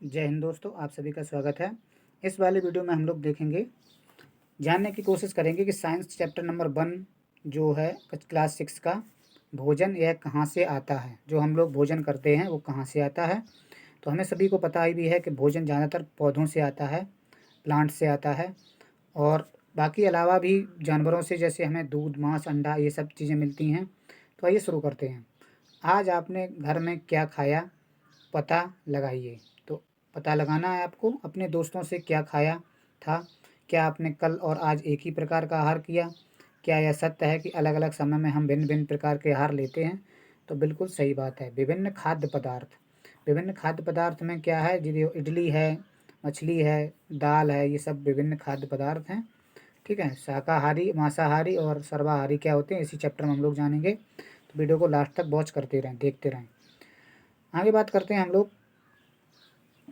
जय हिंद दोस्तों, आप सभी का स्वागत है। इस वाले वीडियो में हम लोग देखेंगे, जानने की कोशिश करेंगे कि साइंस चैप्टर नंबर 1 जो है क्लास 6 का भोजन, यह कहाँ से आता है। जो हम लोग भोजन करते हैं वो कहाँ से आता है। तो हमें सभी को पता ही भी है कि भोजन ज़्यादातर पौधों से आता है, प्लांट से आता है, और बाकी अलावा भी जानवरों से, जैसे हमें दूध, मांस, अंडा, ये सब चीज़ें मिलती हैं। तो आइए शुरू करते हैं। आज आपने घर में क्या खाया, पता लगाइए। तो पता लगाना है आपको अपने दोस्तों से, क्या खाया था। क्या आपने कल और आज एक ही प्रकार का आहार किया? क्या यह सत्य है कि अलग अलग समय में हम भिन्न भिन्न प्रकार के आहार लेते हैं? तो बिल्कुल सही बात है। विभिन्न खाद्य पदार्थ में क्या है, जो इडली है, मछली है, दाल है, ये सब विभिन्न खाद्य पदार्थ हैं। ठीक है, शाकाहारी, मांसाहारी और सर्वाहारी क्या होते हैं, इसी चैप्टर में हम लोग जानेंगे। तो वीडियो को लास्ट तक वॉच करते रहें, देखते रहें। आगे बात करते हैं हम लोग।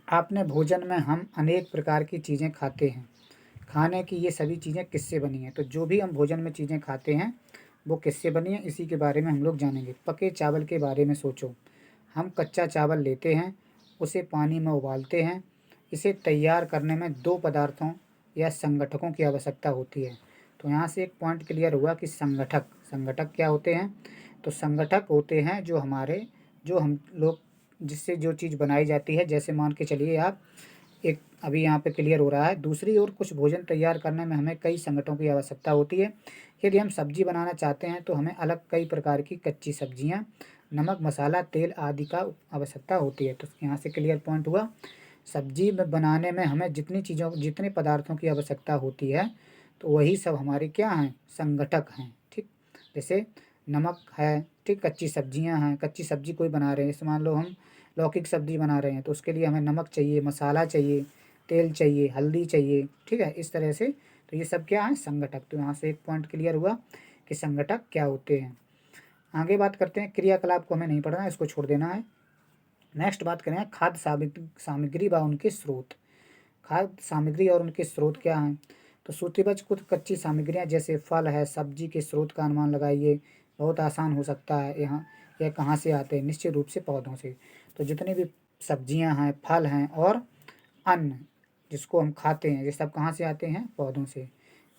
आपने भोजन में हम अनेक प्रकार की चीज़ें खाते हैं। खाने की ये सभी चीज़ें किससे बनी हैं? तो जो भी हम भोजन में चीज़ें खाते हैं वो किससे बनी है, इसी के बारे में हम लोग जानेंगे। पके चावल के बारे में सोचो। हम कच्चा चावल लेते हैं, उसे पानी में उबालते हैं। इसे तैयार करने में दो पदार्थों या संगठकों की आवश्यकता होती है। तो यहाँ से एक पॉइंट क्लियर हुआ कि संगठक संगठक क्या होते हैं। तो संगठक होते हैं जो हम लोग जिससे जो चीज़ बनाई जाती है। जैसे मान के चलिए आप, एक अभी यहाँ पे क्लियर हो रहा है। दूसरी ओर कुछ भोजन तैयार करने में हमें कई संगठनों की आवश्यकता होती है। यदि हम सब्जी बनाना चाहते हैं तो हमें अलग कई प्रकार की कच्ची सब्जियाँ, नमक, मसाला, तेल आदि का आवश्यकता होती है। तो यहाँ से क्लियर पॉइंट हुआ, सब्जी में बनाने में हमें जितने पदार्थों की आवश्यकता होती है, तो वही सब हमारे क्या हैं, संगठक हैं। ठीक, जैसे नमक है, ठीक, कच्ची सब्जियां हैं। कच्ची सब्जी कोई बना रहे हैं, जैसे मान लो हम लौकी की सब्जी बना रहे हैं, तो उसके लिए हमें नमक चाहिए, मसाला चाहिए, तेल चाहिए, हल्दी चाहिए। ठीक है, इस तरह से। तो ये सब क्या है, संगठक। तो यहाँ से एक पॉइंट क्लियर हुआ कि संगठक क्या होते हैं। आगे बात करते हैं, क्रियाकलाप को हमें नहीं पढ़ना है, इसको छोड़ देना है। नेक्स्ट बात करें खाद्य सामग्री व उनके स्रोत। खाद्य सामग्री और उनके स्रोत क्या हैं। तो सूचीबद्ध कुछ कच्ची सामग्रियाँ जैसे फल है, सब्जी के स्रोत का अनुमान लगाइए। बहुत आसान हो सकता है। यहाँ यह कहाँ से आते हैं, निश्चित रूप से पौधों से। तो जितनी भी सब्जियाँ हैं, फल हैं और अन्न जिसको हम खाते हैं, ये सब कहाँ से आते हैं, पौधों से।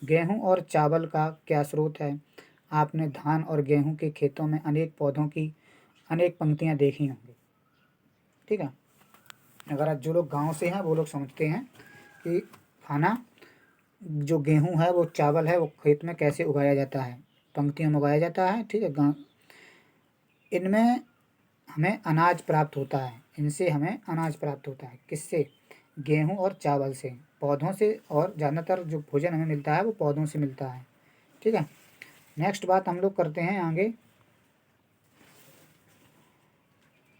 गेहूँ और चावल का क्या स्रोत है। आपने धान और गेहूँ के खेतों में अनेक पौधों की अनेक पंक्तियाँ देखी होंगी। ठीक है, अगर आज जो लोग गांव से हैं वो लोग समझते हैं कि खाना, जो गेहूं है, वो चावल है, वो खेत में कैसे उगाया जाता है, पंक्तियों में उगाया जाता है। ठीक है, इनमें हमें अनाज प्राप्त होता है। इनसे हमें अनाज प्राप्त होता है, किससे, गेहूं और चावल से, पौधों से। और ज़्यादातर जो भोजन हमें मिलता है वो पौधों से मिलता है। ठीक है, नेक्स्ट बात हम लोग करते हैं आगे।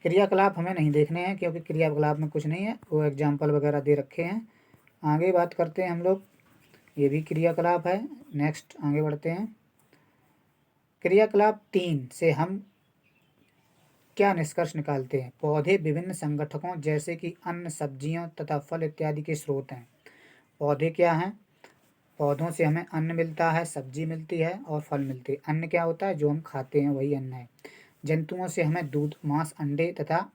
क्रियाकलाप हमें नहीं देखने हैं, क्योंकि क्रियाकलाप में कुछ नहीं है, वो एग्जाम्पल वगैरह दे रखे हैं। आगे बात करते हैं हम लोग, ये भी क्रियाकलाप है। नेक्स्ट आगे बढ़ते हैं। क्रियाकलाप 3 से हम क्या निष्कर्ष निकालते हैं। पौधे विभिन्न संगठकों जैसे कि अन्न, सब्जियों तथा फल इत्यादि के स्रोत हैं। पौधे क्या हैं, पौधों से हमें अन्न मिलता है, सब्जी मिलती है और फल मिलते हैं। अन्न क्या होता है, जो हम खाते हैं वही अन्न है। जंतुओं से हमें दूध, मांस, अंडे तथा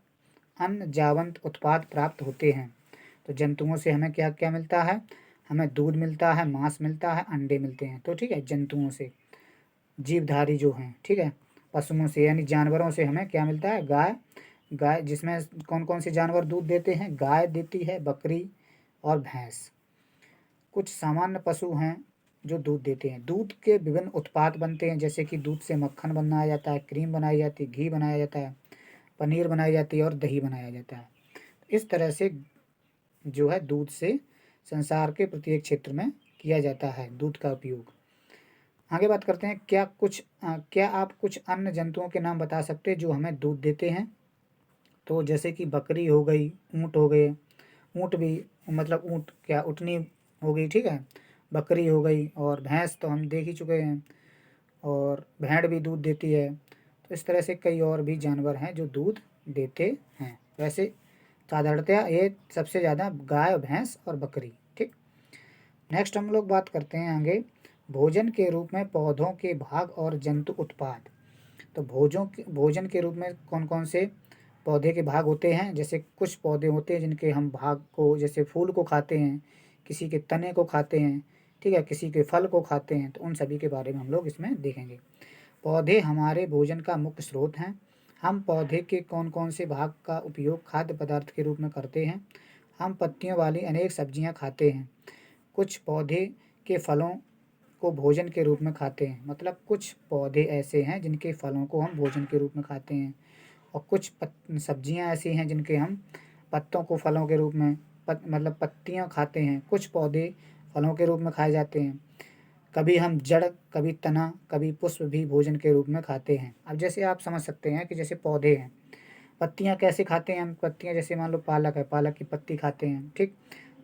अन्य जावंत उत्पाद प्राप्त होते हैं। तो जंतुओं से हमें क्या क्या मिलता है, हमें दूध मिलता है, मांस मिलता है, अंडे मिलते हैं। तो ठीक है, जंतुओं से, जीवधारी जो हैं। ठीक है, पशुओं से यानी जानवरों से हमें क्या मिलता है, गाय। गाय जिसमें कौन कौन से जानवर दूध देते हैं, गाय देती है, बकरी और भैंस। कुछ सामान्य पशु हैं जो दूध देते हैं। दूध के विभिन्न उत्पाद बनते हैं, जैसे कि दूध से मक्खन बनाया जाता है, क्रीम बनाई जाती है, घी बनाया जाता है, पनीर बनाई जाती है और दही बनाया जाता है। इस तरह से जो है दूध से संसार के प्रत्येक क्षेत्र में किया जाता है दूध का उपयोग। आगे बात करते हैं, क्या आप कुछ अन्य जंतुओं के नाम बता सकते हैं जो हमें दूध देते हैं। तो जैसे कि बकरी हो गई, ऊँट हो गए, ऊँट भी मतलब ऊँट क्या, उटनी हो गई। ठीक है, बकरी हो गई, और भैंस तो हम देख ही चुके हैं, और भेड़ भी दूध देती है। तो इस तरह से कई और भी जानवर हैं जो दूध देते हैं। वैसे साधारणतया ये सबसे ज़्यादा गाय, भैंस और बकरी। ठीक, नेक्स्ट हम लोग बात करते हैं आगे, भोजन के रूप में पौधों के भाग और जंतु उत्पाद। तो भोजन के रूप में कौन कौन से पौधे के भाग होते हैं, जैसे कुछ पौधे होते हैं जिनके हम भाग को, जैसे फूल को खाते हैं, किसी के तने को खाते हैं, ठीक है, किसी के फल को खाते हैं, तो उन सभी के बारे में हम लोग इसमें देखेंगे। पौधे हमारे भोजन का मुख्य स्रोत हैं। हम पौधे के कौन कौन से भाग का उपयोग खाद्य पदार्थ के रूप में करते हैं। हम पत्तियों वाली अनेक सब्जियां खाते हैं। कुछ पौधे के फलों को भोजन के रूप में खाते हैं, मतलब कुछ पौधे ऐसे हैं जिनके फलों को हम भोजन के रूप में खाते हैं, और कुछ सब्जियां ऐसी हैं जिनके हम पत्तों को फलों के रूप में मतलब पत्तियां खाते हैं। कुछ पौधे फलों के रूप में खाए जाते हैं। कभी हम जड़, कभी तना, कभी पुष्प भी भोजन के रूप में खाते हैं। अब जैसे आप समझ सकते हैं कि जैसे पौधे हैं, पत्तियां कैसे खाते हैं हम, पत्तियां जैसे मान लो पालक है, पालक की पत्ती खाते हैं, ठीक।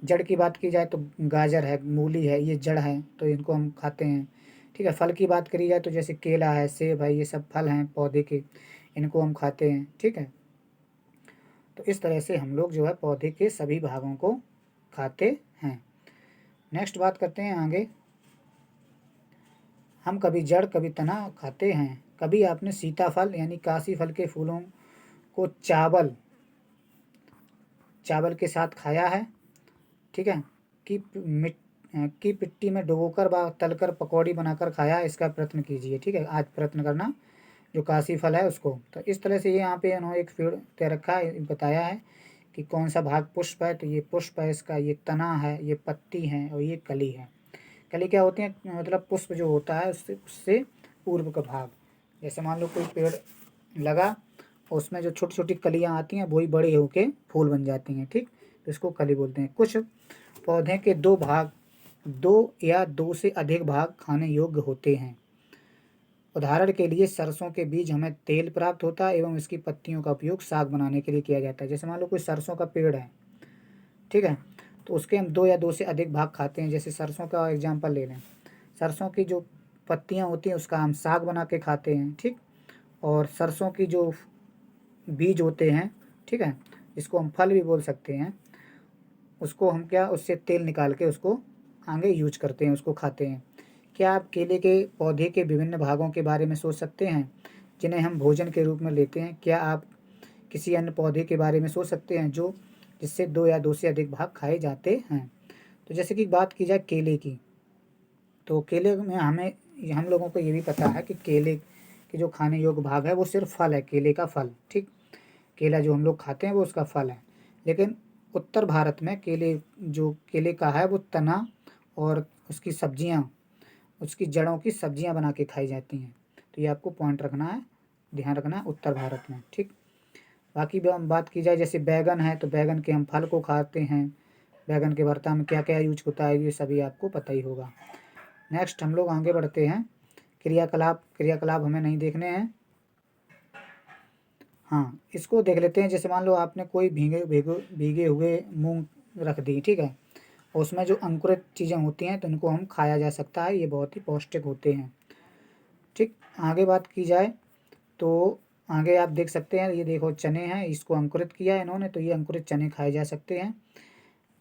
जड़ की बात की जाए तो गाजर है, मूली है, ये जड़ है, तो इनको हम खाते हैं, ठीक है। फल की बात करी जाए तो जैसे केला है, सेब है, ये सब फल हैं पौधे के, इनको हम खाते हैं, ठीक है। तो इस तरह से हम लोग जो है पौधे के सभी भागों को खाते हैं। नेक्स्ट बात करते हैं आगे। हम कभी जड़, कभी तना खाते हैं। कभी आपने सीताफल यानी काशी फल के फूलों को चावल के साथ खाया है, ठीक है, कि पिट्टी में डुबोकर व तलकर पकौड़ी बनाकर खाया है, इसका प्रयत्न कीजिए, ठीक है। आज प्रयत्न करना जो काशी फल है उसको। तो इस तरह से ये यहाँ पे इन्होंने एक पेड़ दे रखा है, बताया है कि कौन सा भाग पुष्प है, तो ये पुष्प है इसका, ये तना है, ये पत्ती है, और ये कली है। कली क्या होती है, मतलब पुष्प जो होता है उससे उससे पूर्व का भाग। जैसे मान लो कोई पेड़ लगा और उसमें जो छोटी छोटी कलियाँ आती हैं वही बड़ी होके फूल बन जाती हैं, ठीक, तो इसको कली बोलते हैं। कुछ पौधे के दो या दो से अधिक भाग खाने योग्य होते हैं। उदाहरण के लिए सरसों के बीज हमें तेल प्राप्त होता है एवं इसकी पत्तियों का उपयोग साग बनाने के लिए किया जाता है। जैसे मान लो कोई सरसों का पेड़ है, ठीक है, तो उसके हम दो या दो से अधिक भाग खाते हैं। जैसे सरसों का एग्जाम्पल ले लें, सरसों की जो पत्तियां होती हैं उसका हम साग बना के खाते हैं, ठीक। और सरसों की जो बीज होते हैं, ठीक है, इसको हम फल भी बोल सकते हैं, उसको हम क्या, उससे तेल निकाल के उसको आगे यूज करते हैं, उसको खाते हैं। क्या आप केले के पौधे के विभिन्न भागों के बारे में सोच सकते हैं जिन्हें हम भोजन के रूप में लेते हैं। क्या आप किसी अन्य पौधे के बारे में सोच सकते हैं जो जिससे दो या दो से अधिक भाग खाए जाते हैं। तो जैसे कि बात की जाए केले की, तो केले में हम लोगों को ये भी पता है कि केले के जो खाने योग्य भाग है वो सिर्फ फल है, केले का फल, ठीक। केला जो हम लोग खाते हैं वो उसका फल है। लेकिन उत्तर भारत में केले का है वो तना और उसकी सब्जियां, उसकी जड़ों की सब्जियां बना के खाई जाती हैं। तो ये आपको पॉइंट रखना है, ध्यान रखना है, उत्तर भारत में, ठीक। बाकी हम बात की जाए, जैसे बैगन है तो बैगन के हम फल को खाते हैं। बैगन के भरता में क्या क्या यूज होता है ये सभी आपको पता ही होगा। नेक्स्ट हम लोग आगे बढ़ते हैं। क्रियाकलाप हमें नहीं देखने हैं, हाँ इसको देख लेते हैं। जैसे मान लो आपने कोई भीगे हुए मूंग रख दी, ठीक है, और उसमें जो अंकुरित चीज़ें होती हैं तो इनको हम खाया जा सकता है, ये बहुत ही पौष्टिक होते हैं, ठीक। आगे बात की जाए तो आगे आप देख सकते हैं, ये देखो चने हैं, इसको अंकुरित किया है इन्होंने, तो ये अंकुरित चने खाए जा सकते हैं।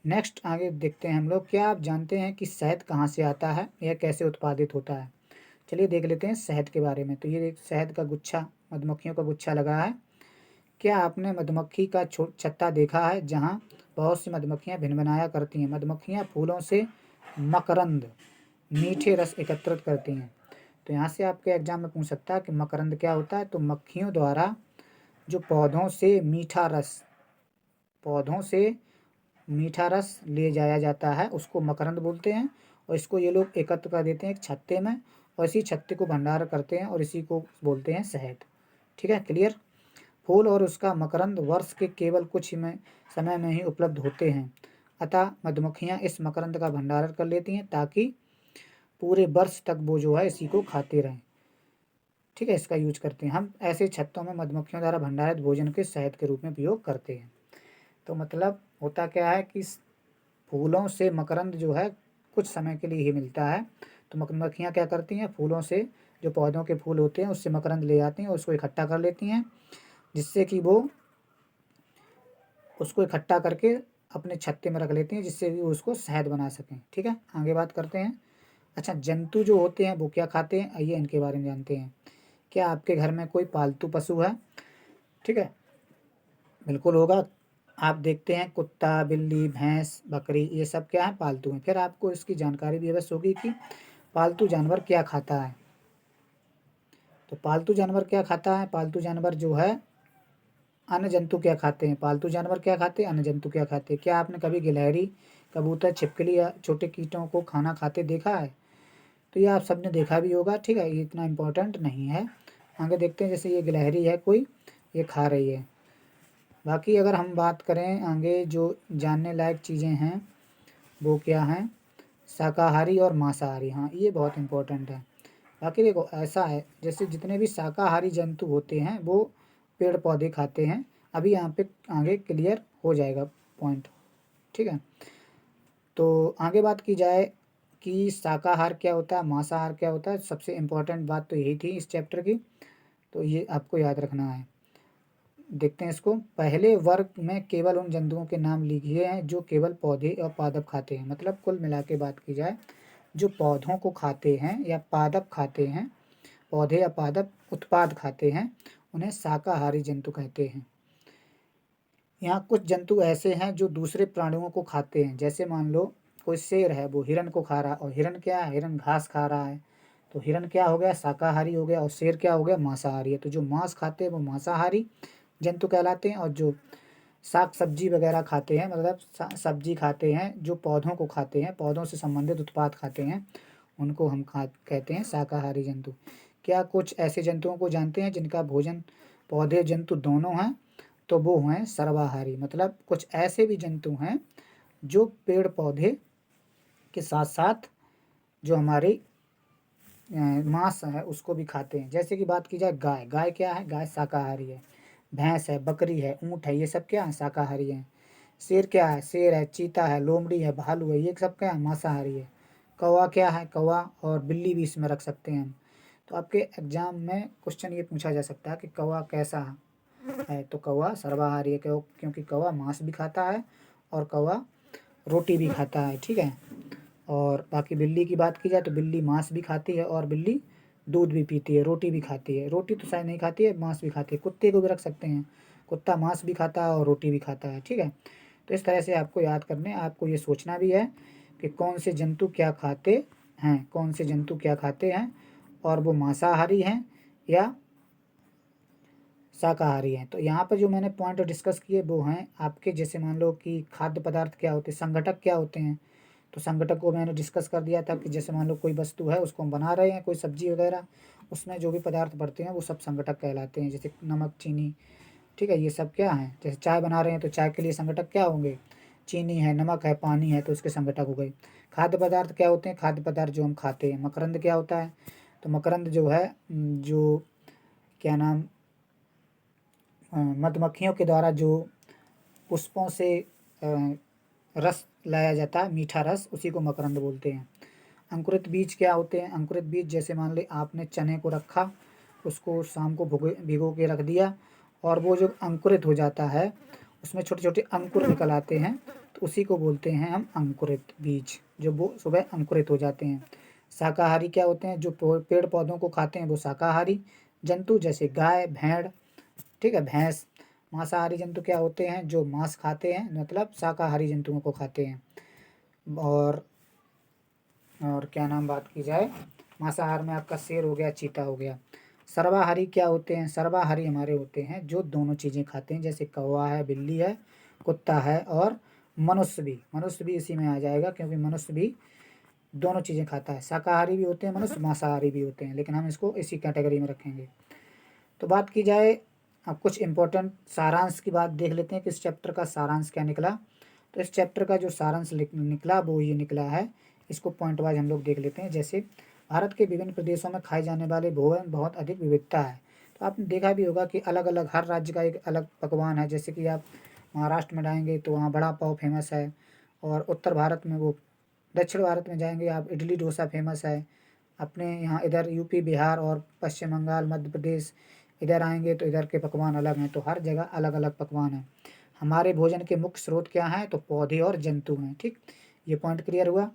नेक्स्ट आगे देखते हैं हम लोग। क्या आप जानते हैं कि शहद कहाँ से आता है, यह कैसे उत्पादित होता है। चलिए देख लेते हैं शहद के बारे में। तो ये एक शहद का गुच्छा, मधुमक्खियों का गुच्छा लगा है। क्या आपने मधुमक्खी का छत्ता देखा है जहाँ बहुत सी मधुमक्खियाँ भिनभिनाया करती हैं। मधुमक्खियाँ फूलों से मकरंद, मीठे रस एकत्रित करती हैं। तो यहाँ से आपके एग्जाम में पूछ सकता है कि मकरंद क्या होता है। तो मक्खियों द्वारा जो पौधों से मीठा रस ले जाया जाता है उसको मकरंद बोलते हैं, और इसको ये लोग एकत्र कर देते हैं एक छत्ते में, और इसी छत्ते को भंडार करते हैं और इसी को बोलते हैं शहद, ठीक है, क्लियर। फूल और उसका मकरंद वर्ष के केवल कुछ ही समय में ही उपलब्ध होते हैं, अतः मधुमक्खियाँ इस मकरंद का भंडारण कर लेती हैं ताकि पूरे वर्ष तक वो जो है इसी को खाते रहें, ठीक है, इसका यूज करते हैं। हम ऐसे छत्तों में मधुमक्खियों द्वारा भंडारित भोजन के शहद के रूप में उपयोग करते हैं। तो मतलब होता क्या है कि फूलों से मकरंद जो है कुछ समय के लिए ही मिलता है। तो मधुमक्खियाँ क्या करती हैं, फूलों से जो पौधों के फूल होते हैं उससे मकरंद ले आती हैं और उसको इकट्ठा कर लेती हैं, जिससे कि वो उसको इकट्ठा करके अपने छत्ते में रख लेती हैं, जिससे भी वो उसको शहद बना सकें, ठीक है। आगे बात करते हैं। अच्छा, जंतु जो होते हैं वो क्या खाते हैं, आइए इनके बारे में जानते हैं। क्या आपके घर में कोई पालतू पशु है, ठीक है, बिल्कुल होगा। आप देखते हैं कुत्ता, बिल्ली, भैंस, बकरी ये सब क्या है? पालतू हैं। फिर आपको इसकी जानकारी भी अवश्य होगी कि पालतू जानवर क्या खाता है। तो पालतू जानवर क्या खाता है? पालतू जानवर जो है अन्य जंतु क्या खाते हैं? पालतू जानवर क्या खाते हैं? अन्य जंतु क्या खाते हैं? क्या आपने कभी गिलहरी, कबूतर, छिपकली या छोटे कीटों को खाना खाते देखा है? तो ये आप सबने देखा भी होगा, ठीक है, ये इतना इम्पोर्टेंट नहीं है। आगे देखते हैं, जैसे ये गिलहरी है कोई, ये खा रही है। बाकी अगर हम बात करें आगे जो जानने लायक चीज़ें हैं वो क्या हैं? शाकाहारी और मांसाहारी, हाँ ये बहुत इम्पोर्टेंट है। बाकी देखो ऐसा है, जैसे जितने भी शाकाहारी जंतु होते हैं वो पेड़ पौधे खाते हैं। अभी यहाँ पे आगे क्लियर हो जाएगा पॉइंट, ठीक है। तो आगे बात की जाए कि शाकाहार क्या होता है, मांसाहार क्या होता है, सबसे इम्पोर्टेंट बात तो यही थी इस चैप्टर की, तो ये आपको याद रखना है। देखते हैं इसको। पहले वर्ग में केवल उन जंतुओं के नाम लिखे हैं जो केवल पौधे और पादप खाते हैं। मतलब कुल मिला के बात की जाए, जो पौधों को खाते हैं या पादप खाते हैं, पौधे या पादप उत्पाद खाते हैं, उन्हें शाकाहारी जंतु कहते हैं। यहाँ कुछ जंतु ऐसे हैं जो दूसरे प्राणियों को खाते हैं। जैसे मान लो कोई शेर है, वो हिरन को खा रहा है, और हिरन क्या है? हिरन घास खा रहा है। तो हिरन क्या हो गया? शाकाहारी हो गया, और शेर क्या हो गया? मांसाहारी है। तो जो मांस खाते हैं वो मांसाहारी जंतु कहलाते हैं, और जो साग सब्जी वगैरह खाते हैं, मतलब सब्जी खाते हैं, जो पौधों को खाते हैं, पौधों से संबंधित उत्पाद खाते हैं, उनको हम कहते हैं शाकाहारी जंतु। क्या कुछ ऐसे जंतुओं को जानते हैं जिनका भोजन पौधे जंतु दोनों हैं? तो वो हैं सर्वाहारी। मतलब कुछ ऐसे भी जंतु हैं जो पेड़ पौधे के साथ साथ जो हमारी मांस है उसको भी खाते हैं। जैसे कि बात की जाए गाय, गाय क्या है? गाय शाकाहारी है। भैंस है, बकरी है, ऊँट है, ये सब क्या है? शाकाहारी हैं। शेर क्या है? शेर है, चीता है, लोमड़ी है, भालू है, ये सब क्या है? मांसाहारी है। कौवा क्या है? कौवा और बिल्ली भी इसमें रख सकते हैं हम। तो आपके एग्जाम में क्वेश्चन ये पूछा जा सकता है कि कौवा कैसा है? तो कौवा सर्वाहारी है, क्योंकि कौवा मांस भी खाता है और कौवा रोटी भी खाता है, ठीक है। और बाकी बिल्ली की बात की जाए तो बिल्ली मांस भी खाती है और बिल्ली दूध भी पीती है, रोटी भी खाती है। रोटी तो शायद नहीं खाती है, मांस भी खाती है। कुत्ते को भी रख सकते हैं, कुत्ता मांस भी खाता है और रोटी भी खाता है, ठीक है। तो इस तरह से आपको याद करने, आपको ये सोचना भी है कि कौन से जंतु क्या खाते हैं, कौन से जंतु क्या खाते हैं, और वो मांसाहारी हैं या शाकाहारी हैं। तो यहाँ पर जो मैंने पॉइंट डिस्कस किए वो हैं आपके, जैसे मान लो कि खाद्य पदार्थ क्या होते हैं, संगठक क्या होते हैं। तो संगठक को मैंने डिस्कस कर दिया था कि जैसे मान लो कोई वस्तु है उसको हम बना रहे हैं, कोई सब्जी वगैरह, उसमें जो भी पदार्थ पड़ते हैं वो सब संगठक कहलाते हैं। जैसे नमक, चीनी, ठीक है, ये सब क्या है? जैसे चाय बना रहे हैं तो चाय के लिए संगठक क्या होंगे? चीनी है, नमक है, पानी है, तो इसके संगठक हो गए। खाद्य पदार्थ क्या होते हैं? खाद्य पदार्थ जो हम खाते हैं। मकरंद क्या होता है? तो मकरंद जो है, जो क्या नाम, मधुमक्खियों के द्वारा जो पुष्पों से रस लाया जाता है, मीठा रस, उसी को मकरंद बोलते हैं। अंकुरित बीज क्या होते हैं? अंकुरित बीज जैसे मान ले आपने चने को रखा, उसको शाम को भिगो के रख दिया, और वो जो अंकुरित हो जाता है उसमें छोटे छोटे अंकुर निकल आते हैं, तो उसी को बोलते हैं हम अंकुरित बीज, जो वो सुबह अंकुरित हो जाते हैं। शाकाहारी क्या होते हैं? जो पेड़ पौधों को खाते हैं वो शाकाहारी जंतु, जैसे गाय, भेड़, ठीक है, भैंस। मांसाहारी जंतु क्या होते हैं? जो मांस खाते हैं, मतलब शाकाहारी जंतुओं को खाते हैं। और क्या नाम बात की जाए, मांसाहार में आपका शेर हो गया, चीता हो गया। सर्वाहारी क्या होते हैं? सर्वाहारी हमारे होते हैं जो दोनों चीज़ें खाते हैं, जैसे कौवा है, बिल्ली है, कुत्ता है, और मनुष्य भी, मनुष्य भी इसी में आ जाएगा, क्योंकि मनुष्य भी दोनों चीज़ें खाता है। शाकाहारी भी होते हैं मनुष्य, मांसाहारी भी होते हैं, लेकिन हम इसको इसी कैटेगरी में रखेंगे। तो बात की जाए, अब कुछ इम्पोर्टेंट सारांश की बात देख लेते हैं कि इस चैप्टर का सारांश क्या निकला। तो इस चैप्टर का जो सारांश निकला वो ये निकला है, इसको पॉइंट वाइज हम लोग देख लेते हैं। जैसे भारत के विभिन्न प्रदेशों में खाए जाने वाले भोजन बहुत अधिक विविधता है। तो आपने देखा भी होगा कि अलग अलग हर राज्य का एक अलग पकवान है। जैसे कि आप महाराष्ट्र में जाएंगे तो वहाँ बड़ा पाव फेमस है, और उत्तर भारत में वो, दक्षिण भारत में जाएंगे आप इडली डोसा फेमस है। अपने यहाँ इधर यूपी, बिहार और पश्चिम बंगाल, मध्य प्रदेश इधर आएंगे तो इधर के पकवान अलग हैं। तो हर जगह अलग अलग पकवान हैं। हमारे भोजन के मुख्य स्रोत क्या हैं? तो पौधे और जंतु हैं, ठीक। ये पॉइंट क्लियर हुआ।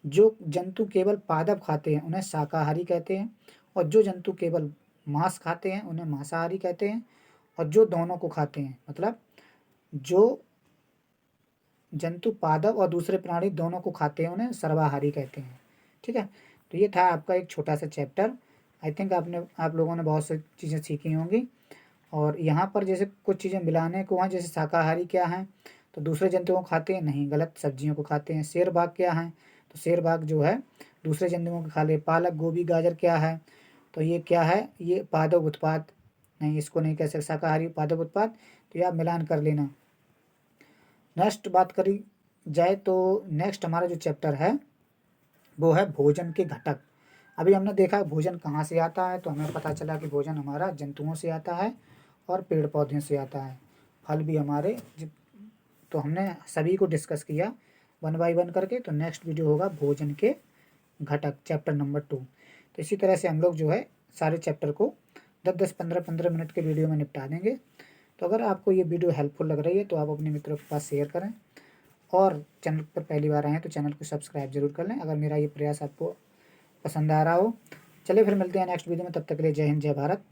जो जंतु केवल पादप खाते हैं उन्हें शाकाहारी कहते हैं, और जो जंतु केवल मांस खाते हैं उन्हें मांसाहारी कहते हैं, और जो दोनों को खाते हैं, मतलब जो जंतु पादप और दूसरे प्राणी दोनों को खाते हैं उन्हें सर्वाहारी कहते हैं। ठीक है, तो ये था आपका एक छोटा सा चैप्टर। आई थिंक आप लोगों ने बहुत सी चीज़ें सीखी होंगी। और यहाँ पर जैसे कुछ चीज़ें मिलाने को हैं, जैसे शाकाहारी क्या हैं, तो दूसरे जंतुओं को खाते हैं नहीं, गलत, सब्जियों को खाते हैं। शेर बाघ क्या हैं, तो शेर बाघ जो है दूसरे जंतुओं को खा ले। पालक, गोभी, गाजर क्या है, तो ये क्या है, ये पादप उत्पाद, नहीं इसको नहीं कह सकते शाकाहारी पादप उत्पाद, तो ये आप मिलान कर लेना। नेक्स्ट बात करी जाए तो नेक्स्ट हमारा जो चैप्टर है वो है भोजन के घटक। अभी हमने देखा भोजन कहाँ से आता है, तो हमें पता चला कि भोजन हमारा जंतुओं से आता है और पेड़ पौधों से आता है, फल भी हमारे तो हमने सभी को डिस्कस किया 1 बाय 1 करके। तो नेक्स्ट वीडियो होगा भोजन के घटक, चैप्टर नंबर 2। तो इसी तरह से हम लोग जो है सारे चैप्टर को 10-10, 15-15 मिनट के वीडियो में निपटा देंगे। तो अगर आपको ये वीडियो हेल्पफुल लग रही है तो आप अपने मित्रों के पास शेयर करें, और चैनल पर पहली बार आए हैं तो चैनल को सब्सक्राइब जरूर कर लें अगर मेरा ये प्रयास आपको पसंद आ रहा हो। चलिए फिर मिलते हैं नेक्स्ट वीडियो में, तब तक के लिए जय हिंद, जय भारत।